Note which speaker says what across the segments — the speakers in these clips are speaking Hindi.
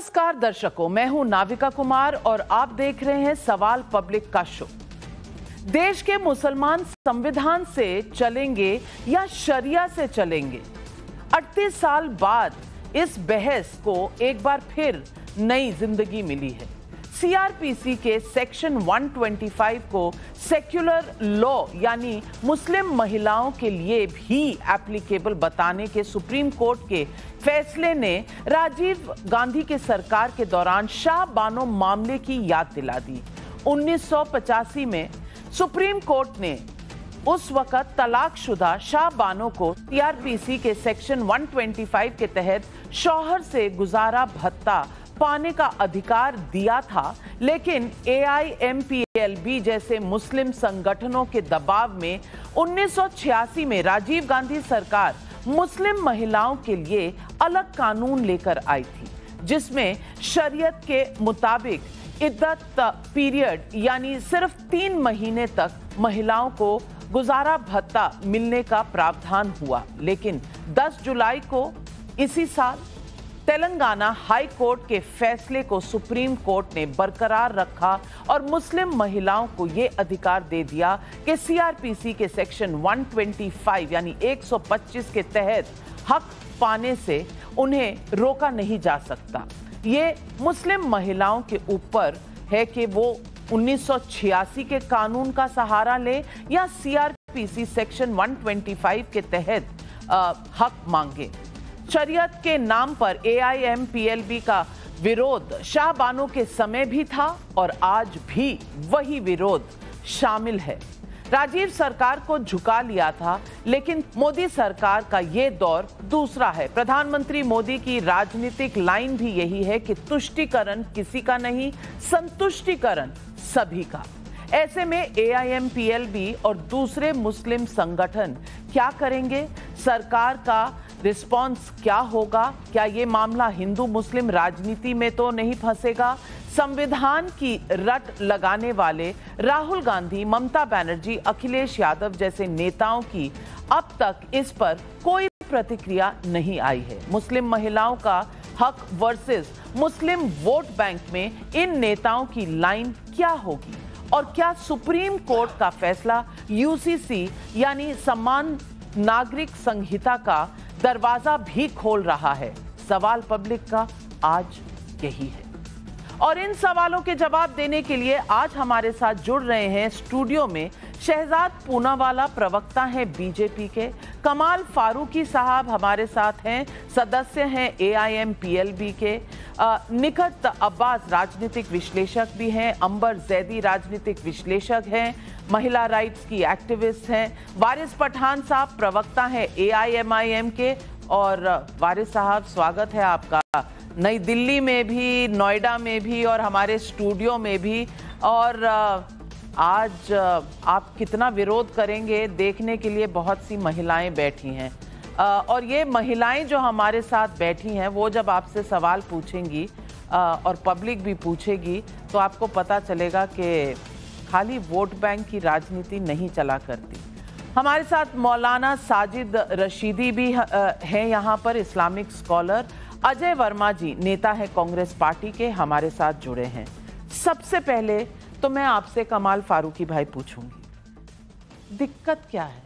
Speaker 1: नमस्कार दर्शकों, मैं हूं नाविका कुमार और आप देख रहे हैं सवाल पब्लिक का शो। देश के मुसलमान संविधान से चलेंगे या शरिया से चलेंगे? 38 साल बाद इस बहस को एक बार फिर नई जिंदगी मिली है। सीआरपीसी के सेक्शन 125 को सेक्युलर लॉ यानी मुस्लिम महिलाओं के लिए भी एप्लीकेबल बताने के सुप्रीम कोर्ट के फैसले ने राजीव गांधी के सरकार के दौरान शाह बानो मामले की याद दिला दी। 1985 में सुप्रीम कोर्ट ने उस वक्त तलाकशुदा शाह बानो को सीआरपीसी के सेक्शन 125 के तहत शौहर से गुजारा भत्ता पाने का अधिकार दिया था, लेकिन एआईएमपीएलबी जैसे मुस्लिम संगठनों के दबाव में 1986 में राजीव गांधी सरकार मुस्लिम महिलाओं के लिए अलग कानून लेकर आई थी, जिसमें शरीयत के मुताबिक इद्दत पीरियड यानी सिर्फ 3 महीने तक महिलाओं को गुजारा भत्ता मिलने का प्रावधान हुआ। लेकिन 10 जुलाई को इसी साल तेलंगाना हाई कोर्ट के फैसले को सुप्रीम कोर्ट ने बरकरार रखा और मुस्लिम महिलाओं को यह अधिकार दे दिया कि सीआरपीसी के सेक्शन 125 यानी 125 के तहत हक पाने से उन्हें रोका नहीं जा सकता। ये मुस्लिम महिलाओं के ऊपर है कि वो 1986 के कानून का सहारा ले या सीआरपीसी सेक्शन 125 के तहत हक मांगे। शरीयत के नाम पर एआईएमपीएलबी का विरोध शाह बानो के समय भी था और आज भी वही विरोध शामिल है। राजीव सरकार को झुका लिया था, लेकिन मोदी सरकार का ये दौर दूसरा है। प्रधानमंत्री मोदी की राजनीतिक लाइन भी यही है कि तुष्टीकरण किसी का नहीं, संतुष्टीकरण सभी का। ऐसे में एआईएमपीएलबी और दूसरे मुस्लिम संगठन क्या करेंगे? सरकार का रिस्पॉन्स क्या होगा? क्या ये मामला हिंदू मुस्लिम राजनीति में तो नहीं फंसेगा? संविधान की रट लगाने वाले राहुल गांधी, ममता बनर्जी, अखिलेश यादव जैसे नेताओं की अब तक इस पर कोई प्रतिक्रिया नहीं आई है। मुस्लिम महिलाओं का हक वर्सेस मुस्लिम वोट बैंक में इन नेताओं की लाइन क्या होगी? और क्या सुप्रीम कोर्ट का फैसला यूसीसी यानी समान नागरिक संहिता का दरवाजा भी खोल रहा है? सवाल पब्लिक का आज यही है और इन सवालों के जवाब देने के लिए आज हमारे साथ जुड़ रहे हैं स्टूडियो में शहजाद पूनावाला, प्रवक्ता हैं बीजेपी के, कमाल फारूकी साहब हमारे साथ हैं, सदस्य हैं एआईएमपीएलबी के, निखत अब्बास राजनीतिक विश्लेषक भी हैं, अंबर जैदी राजनीतिक विश्लेषक हैं, महिला राइट्स की एक्टिविस्ट हैं, वारिस पठान साहब प्रवक्ता हैं एआईएमआईएम के। और वारिस साहब, स्वागत है आपका नई दिल्ली में भी, नोएडा में भी और हमारे स्टूडियो में भी। और आज आप कितना विरोध करेंगे देखने के लिए बहुत सी महिलाएं बैठी हैं और ये महिलाएं जो हमारे साथ बैठी हैं वो जब आपसे सवाल पूछेंगी और पब्लिक भी पूछेगी तो आपको पता चलेगा कि खाली वोट बैंक की राजनीति नहीं चला करती। हमारे साथ मौलाना साजिद रशीदी भी हैं यहाँ पर, इस्लामिक स्कॉलर। अजय वर्मा जी नेता है कांग्रेस पार्टी के, हमारे साथ जुड़े हैं। सबसे पहले तो मैं आपसे कमाल फारूकी भाई पूछूंगी, दिक्कत क्या है?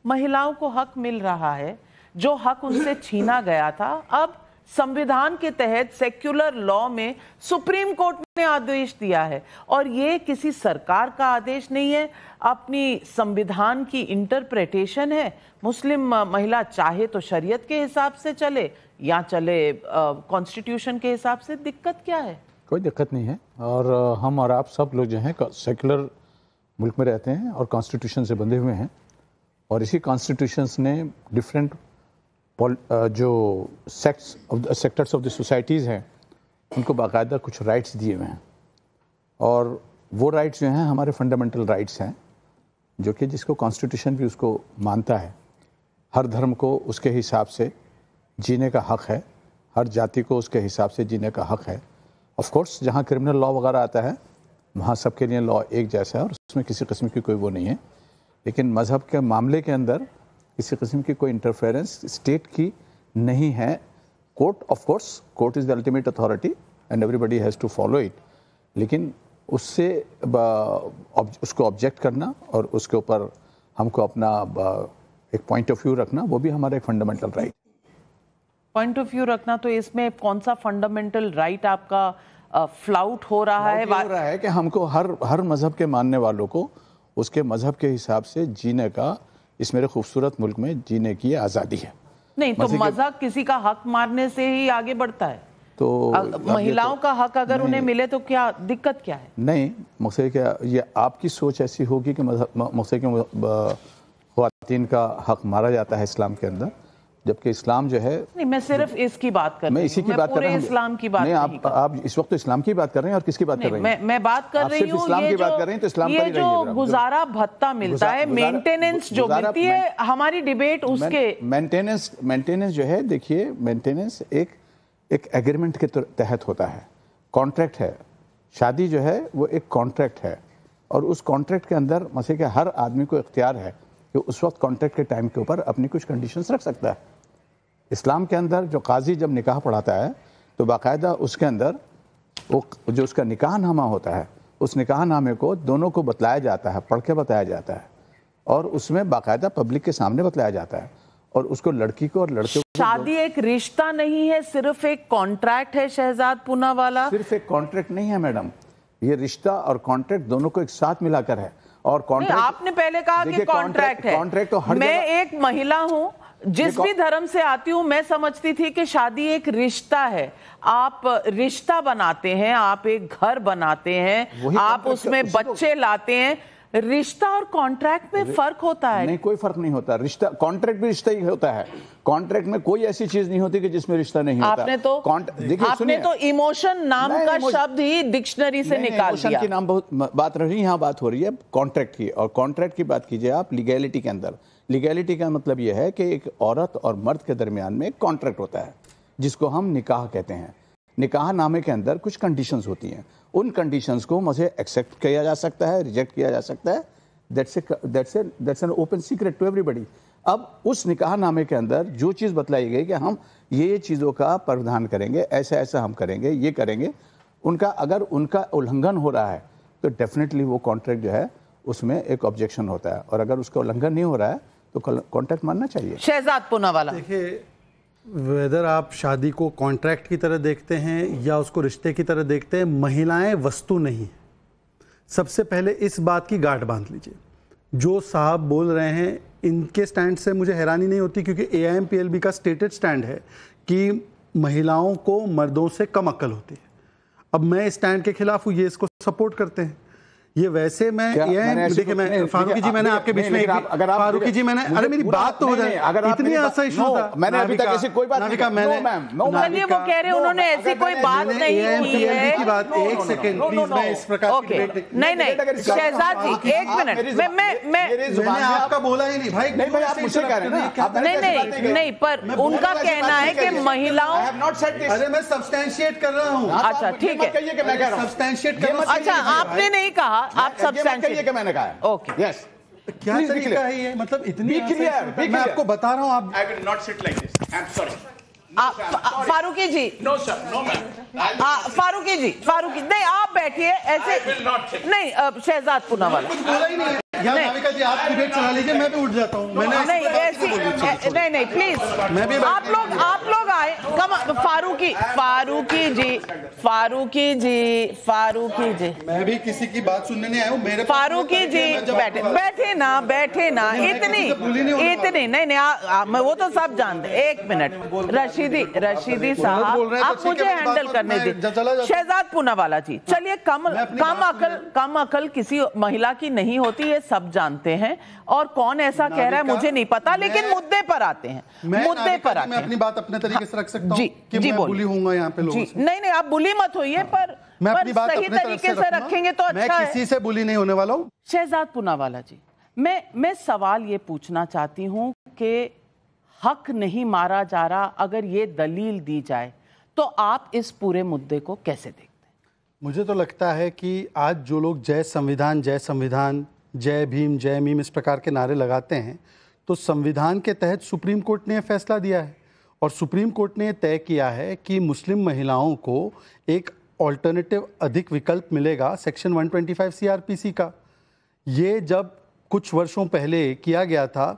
Speaker 1: महिलाओं को हक मिल रहा है, जो हक उनसे छीना गया था अब संविधान के तहत सेक्युलर लॉ में सुप्रीम कोर्ट ने आदेश दिया है और ये किसी सरकार का आदेश नहीं है, अपनी संविधान की इंटरप्रिटेशन है। मुस्लिम महिला चाहे तो शरीयत के हिसाब से चले या चले कॉन्स्टिट्यूशन के हिसाब से। दिक्कत क्या है?
Speaker 2: कोई दिक्कत नहीं है और हम और आप सब लोग जो हैं सेक्युलर मुल्क में रहते हैं और कॉन्स्टिट्यूशन से बंधे हुए हैं और इसी कॉन्स्टिट्यूशंस ने डिफरेंट जो सेक्टर्स ऑफ द सोसाइटीज़ हैं उनको बाकायदा कुछ राइट्स दिए हुए हैं और वो राइट्स जो हैं हमारे फंडामेंटल राइट्स हैं, जो कि जिसको कॉन्स्टिट्यूशन भी उसको मानता है। हर धर्म को उसके हिसाब से जीने का हक है, हर जाति को उसके हिसाब से जीने का हक है। ऑफ कोर्स जहाँ क्रिमिनल लॉ वगैरह आता है वहाँ सबके लिए लॉ एक जैसा है और उसमें किसी किस्म की कोई वो नहीं है, लेकिन मज़हब के मामले के अंदर किसी किस्म की कोई इंटरफेरेंस स्टेट की नहीं है। Court, of course court is the ultimate authority, and everybody has to follow it, लेकिन उससे उसको ऑब्जेक्ट करना और उसके ऊपर हमको अपना एक पॉइंट ऑफ व्यू रखना, वो भी हमारा एक fundamental right.
Speaker 1: Point of view रखना, तो इसमें कौन सा फंडामेंटल राइट आपका फ्लाउट हो रहा है?
Speaker 2: हो रहा है कि हमको हर मजहब के मानने वालों को उसके मजहब के हिसाब से जीने का, इस मेरे खूबसूरत मुल्क में जीने की आज़ादी है।
Speaker 1: नहीं तो मजहब किसी का हक मारने से ही आगे बढ़ता है,
Speaker 2: तो
Speaker 1: महिलाओं का हक अगर उन्हें मिले तो क्या दिक्कत क्या है?
Speaker 2: नहीं, मुझसे क्या, ये आपकी सोच ऐसी होगी कि मुझसे ख़वातीन का हक मारा जाता है इस्लाम के अंदर, जबकि इस्लाम जो है, नहीं
Speaker 1: मैं सिर्फ इसकी बात कर रही हूं,
Speaker 2: मैं इसी की बात कर रहा हूं,
Speaker 1: इस्लाम की बात नहीं।
Speaker 2: आप इस वक्त तो इस्लाम की बात कर रहे हैं, और किसकी बात कर रहे हैं?
Speaker 1: मैं बात कर रही हूं
Speaker 2: इस्लाम की बात कर रहे हैं, तो इस्लाम पर ही रहिए।
Speaker 1: जो गुजारा भत्ता मिलता है, मेंटेनेंस जो मिलती है, हमारी डिबेट उसके
Speaker 2: मेंटेनेंस जो है, देखिए मेंटेनेंस एक एग्रीमेंट के तहत होता है, कॉन्ट्रैक्ट है। शादी जो है वो एक कॉन्ट्रैक्ट है, और उस कॉन्ट्रैक्ट के अंदर मसले के हर आदमी को इख्तियार है कि उस वक्त कॉन्ट्रैक्ट के टाइम के ऊपर अपनी कुछ कंडीशंस रख सकता है। इस्लाम के अंदर जो काजी जब निकाह पढ़ाता है तो बाकायदा उसके अंदर वो जो उसका निकाह नामा होता है, उस निकाह नामे को दोनों को बतलाया जाता है, पढ़ के बताया जाता है, और उसमें बाकायदा पब्लिक के सामने बतलाया जाता है, और उसको लड़की को और लड़के को।
Speaker 1: शादी एक रिश्ता नहीं है, सिर्फ एक कॉन्ट्रैक्ट है शहजाद पूनावाला।
Speaker 2: सिर्फ एक कॉन्ट्रैक्ट नहीं है मैडम, ये रिश्ता और कॉन्ट्रैक्ट दोनों को एक साथ मिलाकर है। और कॉन्ट्रैक्ट,
Speaker 1: आपने पहले कहा कि कॉन्ट्रैक्ट है।
Speaker 2: कॉन्ट्रैक्ट तो हर
Speaker 1: मैं एक महिला हूं, जिस भी धर्म से आती हूं, मैं समझती थी कि शादी एक रिश्ता है। आप रिश्ता बनाते हैं, आप एक घर बनाते हैं, आप उसमें बच्चे लाते हैं। रिश्ता और कॉन्ट्रैक्ट में फर्क होता है?
Speaker 2: नहीं, कोई फर्क नहीं होता। रिश्ता, कॉन्ट्रैक्ट भी रिश्ता ही होता है। कॉन्ट्रैक्ट में कोई ऐसी चीज नहीं होती कि जिसमें रिश्ता नहीं होता।
Speaker 1: आपने तो इमोशन नाम का शब्द ही डिक्शनरी से निकाल दिया।
Speaker 2: की नाम बहुत बात रही, यहाँ बात हो रही है कॉन्ट्रैक्ट की, और कॉन्ट्रैक्ट की बात कीजिए आप लीगैलिटी के अंदर। लीगैलिटी का मतलब यह है कि एक औरत और मर्द के दरमियान में एक कॉन्ट्रैक्ट होता है, जिसको हम निकाह कहते हैं। निकाह नामे के अंदर कुछ कंडीशंस होती हैं, उन कंडीशंस को मुझे एक्सेप्ट किया जा सकता है, रिजेक्ट किया जा सकता है। That's an open secret to everybody. अब उस निकाह नामे के अंदर जो चीज़ बतलाई गई कि हम ये चीज़ों का प्रावधान करेंगे, ऐसा ऐसा हम करेंगे, ये करेंगे, उनका अगर उनका उल्लंघन हो रहा है तो डेफिनेटली वो कॉन्ट्रैक्ट जो है उसमें एक ऑब्जेक्शन होता है, और अगर उसका उल्लंघन नहीं हो रहा है तो कॉन्ट्रैक्ट मानना चाहिए।
Speaker 1: शहजाद पूनावाला,
Speaker 3: देखिए, वेदर आप शादी को कॉन्ट्रैक्ट की तरह देखते हैं या उसको रिश्ते की तरह देखते हैं, महिलाएं वस्तु नहीं। सबसे पहले इस बात की गांठ बांध लीजिए। जो साहब बोल रहे हैं, इनके स्टैंड से मुझे हैरानी नहीं होती, क्योंकि AIMPLB का स्टेटेड स्टैंड है कि महिलाओं को मर्दों से कम अक्ल होती है। अब मैं इस स्टैंड के खिलाफ हूँ, ये इसको सपोर्ट करते हैं। ये वैसे मैं देखिए, मैं फारूकी जी, मैंने आपके बीच में फारूकी जी, मैंने, अरे मेरी बात तो हो जाए, इतनी ऐसा इशू था।
Speaker 2: मैंने अभी तक ऐसी कोई बात नहीं,
Speaker 1: चलिए वो कह रहे उन्होंने ऐसी कोई बात नहीं की है
Speaker 3: की बात। एक सेकंड प्लीज, मैं इस प्रकार की
Speaker 1: नहीं शहजाद जी, एक मिनट,
Speaker 3: मैंने आपका बोला ही नहीं भाई।
Speaker 2: नहीं, आप मुझसे कह रहे हैं ना।
Speaker 1: नहीं, पर उनका कहना है कि महिलाओं,
Speaker 3: अरे मैं सब्सटेंशिएट कर रहा हूँ।
Speaker 1: अच्छा ठीक है,
Speaker 3: सब्सटेंशिएट कर रहा हूँ।
Speaker 1: अच्छा आपने नहीं कहा, आप सब्सटेंशिएट,
Speaker 2: मैंने कहा।
Speaker 1: ओके,
Speaker 2: यस,
Speaker 3: क्या तरीका है ये? मतलब इतनी मैं आपको बता रहा हूँ। आप
Speaker 2: I will not sit like this. I'm sorry.
Speaker 1: Farooqui ji,
Speaker 2: No sir, no ma'am.
Speaker 1: Farooqui जी, नहीं आप बैठिए ऐसे नहीं। शहजाद पूनावाला,
Speaker 3: कुछ बोला ही नहीं है। नाविका जी, आप डिबेट चला लीजिए, मैं भी उठ जाता हूँ। मैंने
Speaker 1: नहीं ऐसी नहीं प्लीज,
Speaker 3: मैं भी
Speaker 1: आप लोग आए। कम फारूकी जी,
Speaker 3: मैं भी किसी की बात सुनने नहीं आया हूँ। मेरे
Speaker 1: फारूकी जी बैठे ना, इतनी नहीं, वो तो सब जानते। एक मिनट, रशीदी साहब, आप मुझे हैंडल करने दीजिए। शहजाद पूनावाला जी, चलिए, कम अकल किसी महिला की नहीं होती, ये सब जानते हैं, और कौन ऐसा कह रहा है मुझे नहीं पता, लेकिन मुद्दे पर आते हैं। मैं
Speaker 3: अपनी बात अपने तरीके से रख सकता हूं कि मैं बुली होऊंगा यहाँ पे लोगों से।
Speaker 1: नहीं, आप बुली मत होइए, पर
Speaker 3: मैं अपनी बात
Speaker 1: सही तरीके से रखेंगे तो अच्छा है।
Speaker 3: मैं किसी से बुली नहीं होने वाला हूँ।
Speaker 1: शहजाद पूनावाला जी, मैं सवाल ये पूछना चाहती हूँ कि हक नहीं मारा जा रहा, अगर ये दलील दी जाए तो आप इस पूरे मुद्दे को कैसे देखते हैं?
Speaker 3: मुझे तो लगता है कि आज जो लोग जय संविधान, जय भीम, जय मीम इस प्रकार के नारे लगाते हैं, तो संविधान के तहत सुप्रीम कोर्ट ने यह फैसला दिया है, और सुप्रीम कोर्ट ने तय किया है कि मुस्लिम महिलाओं को एक ऑल्टरनेटिव अधिक विकल्प मिलेगा सेक्शन 125 सीआरपीसी का। ये जब कुछ वर्षों पहले किया गया था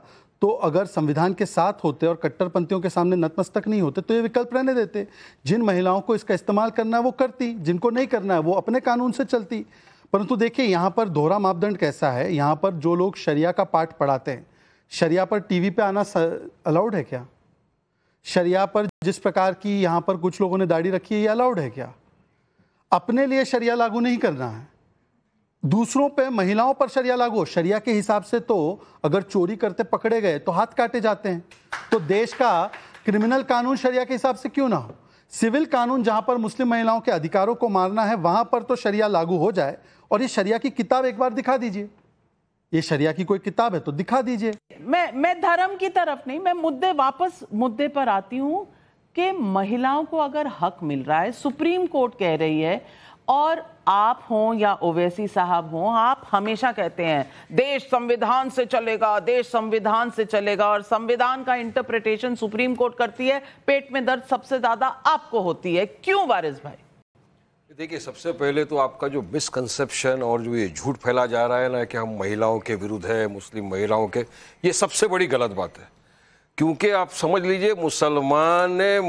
Speaker 3: तो अगर संविधान के साथ होते और कट्टरपंथियों के सामने नतमस्तक नहीं होते तो ये विकल्प रहने देते। जिन महिलाओं को इसका इस्तेमाल करना है वो करती, जिनको नहीं करना है वो अपने कानून से चलती। परंतु देखिए यहाँ पर दोहरा मापदंड कैसा है। यहाँ पर जो लोग शरिया का पाठ पढ़ाते हैं, शरिया पर टीवी पे आना अलाउड है क्या? शरिया पर जिस प्रकार की यहाँ पर कुछ लोगों ने दाढ़ी रखी है, ये अलाउड है क्या? अपने लिए शरिया लागू नहीं करना है, दूसरों पे, महिलाओं पर शरिया लागू। शरिया के हिसाब से तो अगर चोरी करते पकड़े गए तो हाथ काटे जाते हैं। तो देश का क्रिमिनल कानून शरिया के हिसाब से क्यों ना हो? सिविल कानून जहां पर मुस्लिम महिलाओं के अधिकारों को मारना है वहां पर तो शरिया लागू हो जाए। और ये शरिया की किताब एक बार दिखा दीजिए, ये शरिया की कोई किताब है तो दिखा दीजिए।
Speaker 1: मैं धर्म की तरफ नहीं, मैं मुद्दे पर आती हूं कि महिलाओं को अगर हक मिल रहा है, सुप्रीम कोर्ट कह रही है, और आप हों या ओवैसी साहब हों, आप हमेशा कहते हैं देश संविधान से चलेगा, देश संविधान से चलेगा, और संविधान का इंटरप्रिटेशन सुप्रीम कोर्ट करती है। पेट में दर्द सबसे ज्यादा आपको होती है, क्यों वारिस भाई?
Speaker 4: देखिए, सबसे पहले तो आपका जो मिसकंसेप्शन और जो ये झूठ फैला जा रहा है ना कि हम महिलाओं के विरुद्ध है, मुस्लिम महिलाओं के, ये सबसे बड़ी गलत बात है। क्योंकि आप समझ लीजिए, मुसलमान ने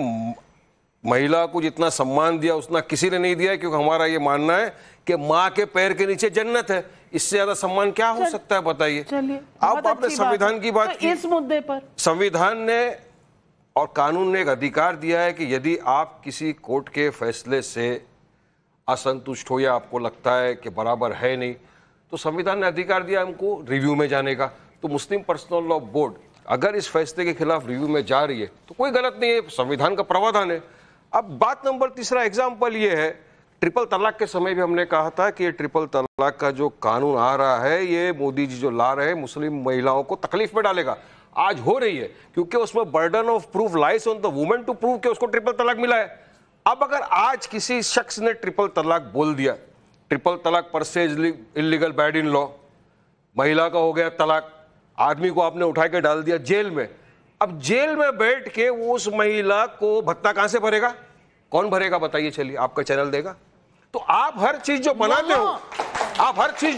Speaker 4: महिला को जितना सम्मान दिया उतना किसी ने नहीं दिया है, क्योंकि हमारा ये मानना है कि माँ के पैर के नीचे जन्नत है। इससे ज्यादा सम्मान क्या हो सकता है, बताइए। आप आपने संविधान की बात की,
Speaker 1: इस मुद्दे पर
Speaker 4: संविधान ने और कानून ने एक अधिकार दिया है कि यदि आप किसी कोर्ट के फैसले से असंतुष्ट हो या आपको लगता है कि बराबर है नहीं, तो संविधान ने अधिकार दिया हमको रिव्यू में जाने का। तो मुस्लिम पर्सनल लॉ बोर्ड अगर इस फैसले के खिलाफ रिव्यू में जा रही है तो कोई गलत नहीं है, संविधान का प्रावधान है। अब बात नंबर तीसरा एग्जाम्पल ये है, ट्रिपल तलाक के समय भी हमने कहा था कि ये ट्रिपल तलाक का जो कानून आ रहा है, ये मोदी जी जो ला रहे हैं मुस्लिम महिलाओं को तकलीफ में डालेगा। आज हो रही है, क्योंकि उसमें burden of proof lies on the women to prove कि उसको ट्रिपल तलाक मिला है। अब अगर आज किसी शख्स ने ट्रिपल तलाक बोल दिया, ट्रिपल तलाक पर से इलीगल बैड इन लॉ, महिला का हो गया तलाक, आदमी को आपने उठा के डाल दिया जेल में। अब जेल में बैठ के वो उस महिला को भत्ता कहां से भरेगा? कौन भरेगा बताइए? चलिए, आपका चैनल देगा? तो आप हर चीज जो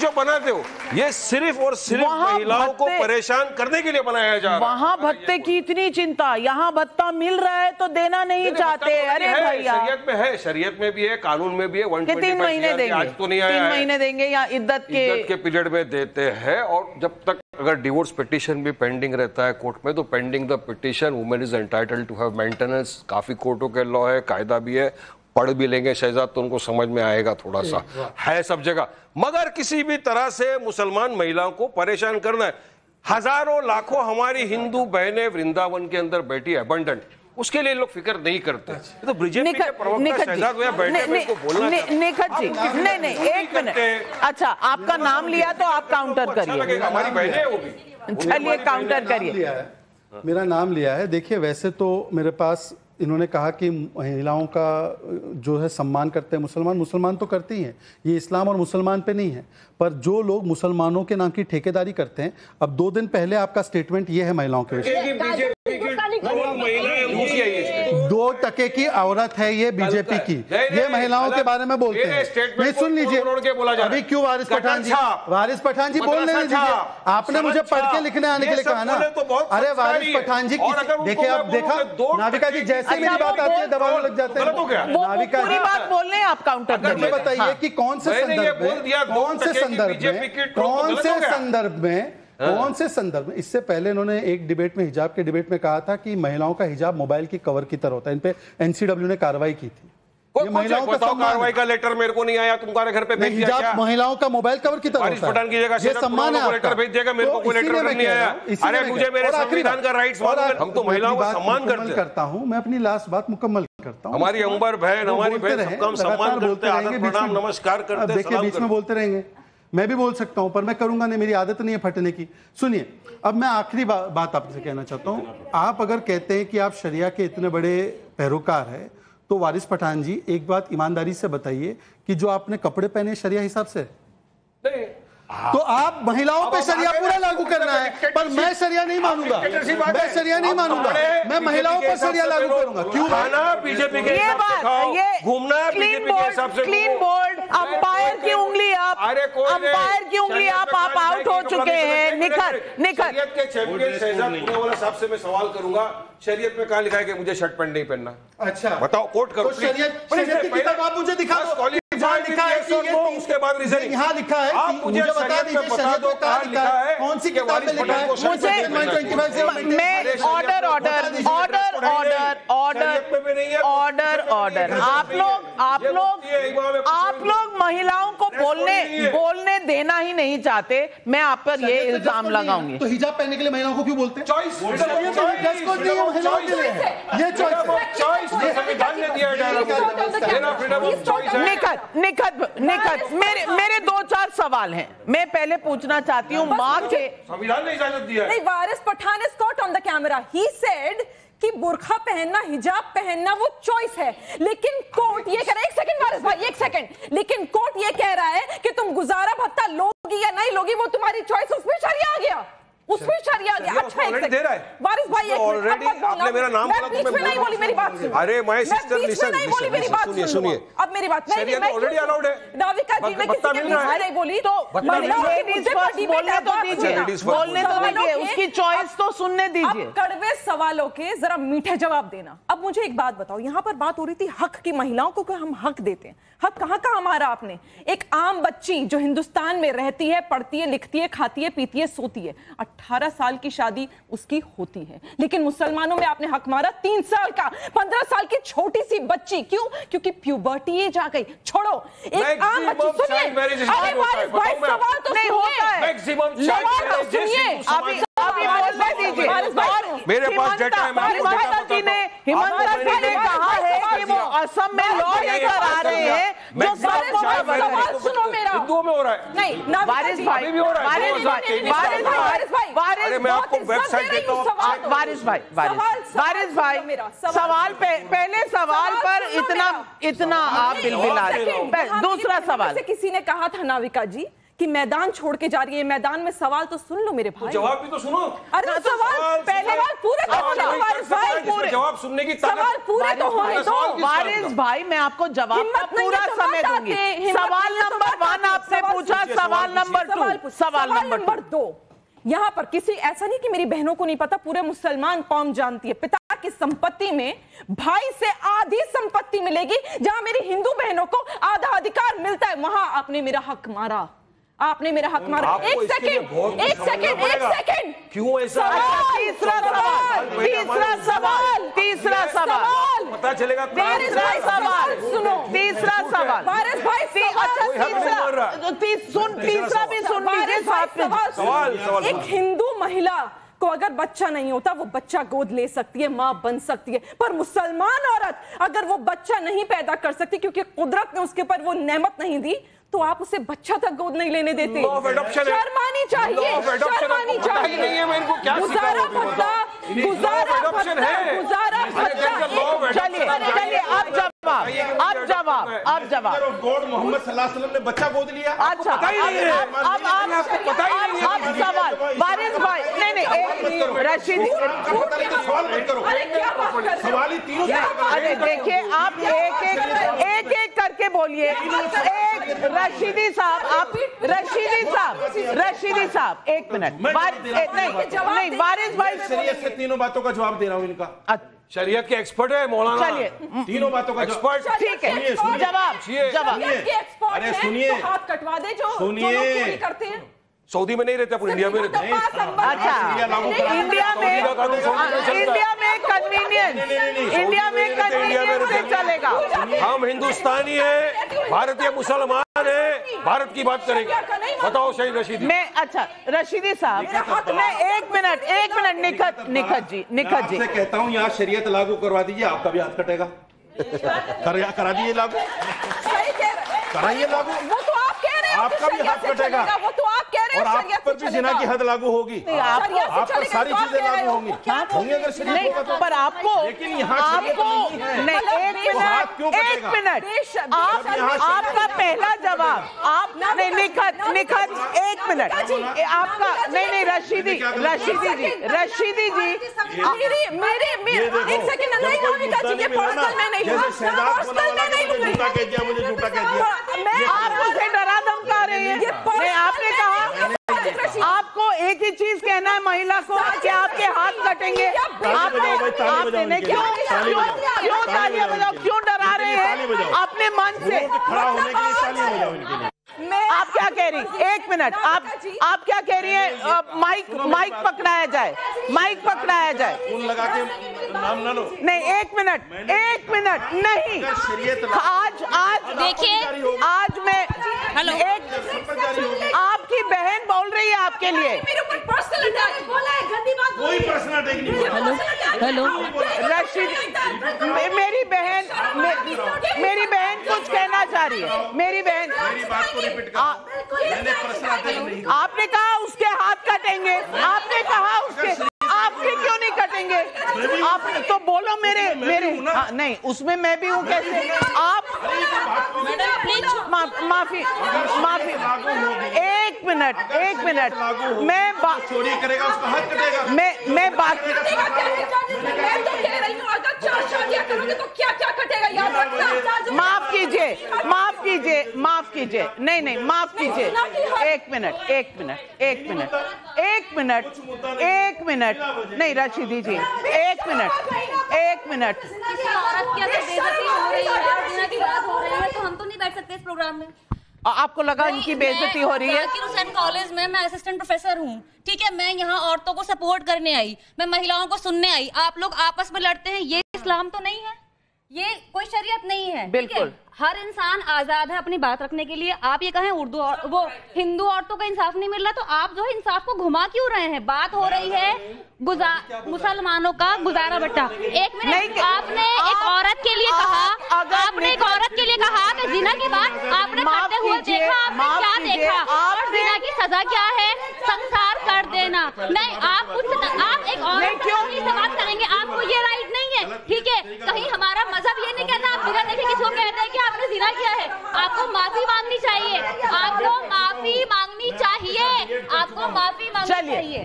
Speaker 4: बनाते हो, ये सिर्फ और सिर्फ महिलाओं को परेशान करने के लिए बनाया जा रहा है।
Speaker 1: वहां भत्ते की इतनी चिंता, यहाँ भत्ता मिल रहा है तो देना नहीं चाहते। अरे भैया,
Speaker 4: शरीयत में है, शरीयत में भी है, कानून में भी है।
Speaker 1: 3 महीने देंगे, आज तो नहीं आया, 3 महीने देंगे या इद्दत के
Speaker 4: पीरियड में देते हैं। और जब तक अगर डिवोर्स पिटीशन भी पेंडिंग रहता है कोर्ट में, तो pending the petition women is entitled to have maintenance. काफी कोर्टों के लॉ है, कायदा भी है, पढ़ भी लेंगे शहजाद तो उनको समझ में आएगा, थोड़ा सा है सब जगह। मगर किसी भी तरह से मुसलमान महिलाओं को परेशान करना है। हजारों लाखों हमारी हिंदू बहनें वृंदावन के अंदर बैठी अबंडेंट, उसके लिए लोग फिक्र नहीं करते। तो बीजेपी के प्रवक्ता शहजाद भैया बैठे, मेरे को बोलना
Speaker 1: निखत जी, नहीं, एक मिनट। अच्छा, आपका नाम लिया तो आप काउंटर करिए।
Speaker 4: हमारी बहनें वो भी,
Speaker 1: चलिए काउंटर करिए।
Speaker 3: मेरा नाम लिया है। देखिए, वैसे तो मेरे पास इन्होंने कहा कि महिलाओं का जो है सम्मान करते हैं मुसलमान तो करते ही हैं, ये इस्लाम और मुसलमान पे नहीं है। पर जो लोग मुसलमानों के नाम की ठेकेदारी करते हैं, अब 2 दिन पहले आपका स्टेटमेंट ये है महिलाओं के विषय, 2% की औरत है ये बीजेपी की, ये महिलाओं के बारे में बोलते हैं। नहीं, सुन लीजिए, अभी क्यों वारिस पठान जी बोल नहीं दीजिए। आपने मुझे पढ़ के लिखने आने के लिए कहा ना। अरे वारिस पठान जी, देखिए, आप देखा नाविका जी, जैसे मेरी बात आती है दबाव लग जाते हैं। नाविका जी
Speaker 1: बात बोल रहे हैं, आप काउंटर करिए।
Speaker 3: बताइए कि कौन से संदर्भ में इससे पहले इन्होंने एक डिबेट में, हिजाब के डिबेट में कहा था कि महिलाओं का हिजाब मोबाइल की कवर की तरह होता है। इन पे एनसीडब्ल्यू ने कार्रवाई की थी।
Speaker 4: ये महिलाओं का कार्रवाई का लेटर मेरे को नहीं आया, तुम्हारे घर पे भेज दिया क्या?
Speaker 3: महिलाओं का मोबाइल कवर की तरह होता है।
Speaker 4: की जगह ये सम्मान है, लेटर भेज देगा, मेरे को कोई लेटर नहीं आया। अरे मुझे मेरे संविधान का राइट्स, हम तो महिलाओं का सम्मान करता
Speaker 3: हूं। मैं अपनी लास्ट बात मुकम्मल करता हूं।
Speaker 4: हमारी अंबर बहन, हमारी बहन, सबका हम सम्मान करते हैं, आदर प्रणाम नमस्कार करते हैं।
Speaker 3: देखिए, बीच में बोलते रहेंगे, मैं भी बोल सकता हूं, पर मैं करूंगा नहीं, मेरी आदत नहीं है फटने की। सुनिए, अब मैं आखिरी बात आपसे कहना चाहता हूं। आप अगर कहते हैं कि आप शरिया के इतने बड़े पैरोकार हैं, तो वारिस पठान जी एक बात ईमानदारी से बताइए कि जो आपने कपड़े पहने शरिया हिसाब से?
Speaker 4: नहीं,
Speaker 3: तो आप महिलाओं पे शरिया पूरा लागू करना है, पर मैं शरिया नहीं मानूंगा, मैं शरिया नहीं मानूंगा, मैं महिलाओं पर शरिया लागू करूंगा। क्यों?
Speaker 4: बीजेपी के घूमना बीजेपी के हिसाब से
Speaker 1: क्लीन बोल्ड, अंपायर की उंगली आप, अंपायर की उंगली आप आउट हो चुके हैं। निखत
Speaker 4: के चैंपियन शहजाद पूनावाला साहब से मैं सवाल करूंगा, शरीयत में कहाँ लिखा है कि मुझे शर्ट पैंट नहीं पहनना?
Speaker 3: अच्छा
Speaker 4: बताओ, कोट करो।
Speaker 3: तो शरीयत की किताब आप मुझे दिखा दो,
Speaker 4: जहाँ लिखा है उसके बाद रीजन
Speaker 3: यहाँ लिखा है,
Speaker 4: आप मुझे
Speaker 3: बता दीजिए शरीयत में कहाँ लिखा है, कौन सी किताब में लिखा है?
Speaker 1: मैं ऑर्डर आप लोग महिलाओं को बोलने देना ही नहीं चाहते। मैं आप पर ये इल्जाम लगाऊंगी।
Speaker 3: तो हिजाब पहनने के लिए महिलाओं को क्यों बोलते हैं?
Speaker 4: चॉइस
Speaker 3: ये चॉइस
Speaker 4: संविधान ने दिया है।
Speaker 1: निखत मेरे 2-4 सवाल हैं। मैं पहले पूछना चाहती हूँ, माँ के
Speaker 4: संविधान ने इजाजत दिया है।
Speaker 5: नहीं, Waris Pathan is caught on the camera, he said कि बुर्खा पहनना, हिजाब पहनना वो चॉइस है, लेकिन कोर्ट ये कह रहा है, एक सेकंड वारिस भाई, एक सेकंड, लेकिन कोर्ट ये कह रहा है कि तुम गुजारा भत्ता लोगी या नहीं लोगी वो तुम्हारी चॉइस। उसमें शरिया आ गया, उसमें शरिया आ गया। अच्छा, एक सेकंड वारिस भाई,
Speaker 4: ऑलरेडी आपने मेरा नाम बोला तो मैं
Speaker 5: नहीं बोली, मेरी बात सुनो।
Speaker 4: अरे माय सिस्टर लिसन,
Speaker 5: मेरी बात सुनिए। अब मेरी बात नहीं,
Speaker 4: ऑलरेडी अलाउड है
Speaker 5: नाविका जी, मैं किसी के बीच में नहीं बोली तो
Speaker 1: लेडीज फर्स्ट बोलने तो दीजिए, उसकी चॉइस तो सुनने दीजिए।
Speaker 5: कड़वे सवालों के जरा मीठे जवाब देना। अब मुझे एक बात बताओ, यहाँ पर बात हो रही थी हक की, महिलाओं को हम हक देते हैं। हक कहाँ का हमारा? आपने एक आम बच्ची जो हिंदुस्तान में रहती है, पढ़ती है, लिखती है, खाती है, पीती है, सोती है, 18 साल की शादी उसकी होती है, लेकिन मुसलमानों में आपने हक मारा 3 साल का, 15 साल की छोटी सी बच्ची। क्यों? क्योंकि प्यूबर्टी एज आ गई। छोड़ो, एक आम बच्ची, सुनिए, अरे वारिस भाई सवाल तो नहीं होता है, सवाल तो सुनिए, अभी बोलने दीजिए।
Speaker 4: मेरे पास डेटा है,
Speaker 1: हिमंता जी ने कहा है कि वो असम में लॉ लेकर आ रहे हैं जो
Speaker 5: सवाल सुनो मेरा।
Speaker 4: हिंदुओं में हो रहा है
Speaker 5: नहीं,
Speaker 1: वारिस भाई, सवाल पहले सवाल पर इतना आप बिलबिला रहे हैं। दूसरा सवाल,
Speaker 5: किसी ने कहा था नाविका जी कि मैदान छोड़ के जा रही है, मैदान में सवाल तो सुन लो मेरे भाई।
Speaker 4: तो जवाब भी तो सुनो।
Speaker 5: अरे सवाल पहले पूरे
Speaker 4: जवाब सुनने की
Speaker 5: सवाल पूरे तो होने दो।
Speaker 1: वारिस भाई, मैं आपको जवाब का पूरा समय दूंगी। सवाल नंबर 1 आपसे पूछा, सवाल नंबर 2। यहाँ पर किसी, ऐसा नहीं कि मेरी बहनों को नहीं पता, पूरे मुसलमान कौम जानती है, पिता की संपत्ति में भाई से आधी संपत्ति मिलेगी, जहां मेरी हिंदू बहनों को आधा अधिकार मिलता है, वहां आपने मेरा हक मारा, आपने मेरा हक मारा। एक सेकंड
Speaker 4: क्यों ऐसा?
Speaker 1: तीसरा सवाल
Speaker 4: पता चलेगा।
Speaker 5: सुनो,
Speaker 1: तीसरा सवाल
Speaker 5: वारिस भाई,
Speaker 1: तीसरा भी सुन लीजिए।
Speaker 4: सवाल
Speaker 5: एक हिंदू महिला को अगर बच्चा नहीं होता, वो बच्चा गोद ले सकती है, मां बन सकती है, पर मुसलमान औरत अगर वो बच्चा नहीं पैदा कर सकती क्योंकि कुदरत ने उसके ऊपर वो नेमत नहीं दी, तो आप उसे बच्चा तक गोद नहीं लेने देते। शर्मानी चाहिए, शर्मानी चाहिए। गुजारा भत्ता।
Speaker 1: चलिए, अब जवाब।
Speaker 4: मोहम्मद सल्लल्लाहु अलैहि वसल्लम ने बच्चा गोद लिया।
Speaker 1: अच्छा, अब सवाल वारिस भाई, नहीं, रशीदी, अरे देखिए, आप एक करके बोलिए। रशीदी साहब 1 मिनट। नहीं, वारिस भाई,
Speaker 4: शरीयत के तीनों बातों का जवाब दे रहा हूँ इनका। शरीयत के एक्सपर्ट है मौलाना।
Speaker 1: चलिए,
Speaker 4: तीनों बातों का
Speaker 1: एक्सपर्ट, ठीक है। जवाब।
Speaker 4: अरे सुनिए,
Speaker 5: हाथ कटवा दे जो चोरी करते हैं।
Speaker 4: सऊदी में नहीं रहते, अपन इंडिया में रहते हैं।
Speaker 1: अच्छा, इंडिया में से चलेगा।
Speaker 4: हम हिंदुस्तानी हैं, भारतीय मुसलमान हैं, भारत की बात करेंगे। बताओ शहीद रशीदी।
Speaker 1: अच्छा, रशीदी साहब, मैं 1 मिनट। निखत जी
Speaker 4: मैं कहता हूँ यहाँ शरीयत लागू करवा दीजिए, आपका भी हाथ कटेगा। करा दीजिए लागू, कराइए लागू।
Speaker 5: वो तो आप कह रहे हैं,
Speaker 4: आपका भी हाथ कटेगा।
Speaker 5: वो तो आप कह रहे हैं,
Speaker 4: और आप पर भी जिना की हद लागू होगी, आप पर सारी चीजें लागू होंगी अगर शरीयत होगा तो।
Speaker 1: पर आपको,
Speaker 4: लेकिन यहाँ
Speaker 1: नहीं, 1 मिनट, आपका पहला जवाब, आप निखत, मिनट, आपका नहीं रशीदी जी,
Speaker 5: एक सेकंड, नहीं नाविका जी, ये पर्सनल में नहीं हुआ, पर्सनल में नहीं हुआ।
Speaker 1: आप उसे डरा धमका रहे हैं। नहीं, आपने कहा आपको एक ही चीज कहना है महिला को कि आपके हाथ कटेंगे। आपने नहीं, क्यों तालियां बजाओ, क्यों डरा रहे हैं अपने मन से? आप क्या कह रही? एक मिनट, आप क्या कह रही हैं? माइक पकड़ाया जाए, माइक पकड़ाया जाए। नहीं, एक मिनट नहीं। आज देखिए, आज मैं आपकी बहन बोल रही है आपके लिए।
Speaker 6: हेलो
Speaker 1: मेरी बहन कुछ कहना चाह रही है। मेरी बहन, आपने कहा उसके हाथ कटेंगे, आपने कहा उसके, आपके क्यों नहीं कटेंगे? आप तो बोलो मेरे नहीं, उसमें मैं भी हूँ कैसे? आप माफी, एक मिनट, मैं बात चोरी करेगा, उसका हाथ कटेगा। मैं बात
Speaker 5: मैं तो कह रही हूँ, अगर 4 शादियां करोगे तो क्या कटेगा, याद रखना।
Speaker 1: माफ कीजिए, नहीं, माफ कीजिए। एक मिनट, नहीं रशीदी जी, एक मिनट।
Speaker 6: औरत की अगर बेइज्जती हो रही है, की बात हो रही है, तो हम तो नहीं बैठ सकते इस प्रोग्राम में।
Speaker 1: आपको लगा इनकी बेइज्जती हो रही है?
Speaker 6: जाकिर हुसैन कॉलेज में मैं असिस्टेंट प्रोफेसर हूँ, ठीक है। मैं यहाँ औरतों को सपोर्ट करने आई, मैं महिलाओं को सुनने आई। आप लोग आपस में लड़ते हैं, ये इस्लाम तो नहीं है, ये कोई शरीयत नहीं है।
Speaker 1: बिल्कुल,
Speaker 6: हर इंसान आजाद है अपनी बात रखने के लिए। आप ये कहें उर्दू और वो हिंदू औरतों का इंसाफ नहीं मिल रहा, तो आप जो है इंसाफ को घुमा क्यों रहे हैं? बात हो रही है मुसलमानों का गुजारा भत्ता। एक मिनट, आपने एक औरत के लिए कहा, कि जिना की बात आपने करते हुए देखा, आपने क्या देखा, और जिना की सजा क्या है? संसार कर देना। नहीं, आप एक औरत की बात करेंगे, आपको ये राइट नहीं है, ठीक है। कहीं हमारा मजहब ये नहीं कहता आप बिना देखे किसी को कहते हैं कि आपने जिना किया है। आपको माफी मांगनी चाहिए, आपको माफी मांगनी चाहिए।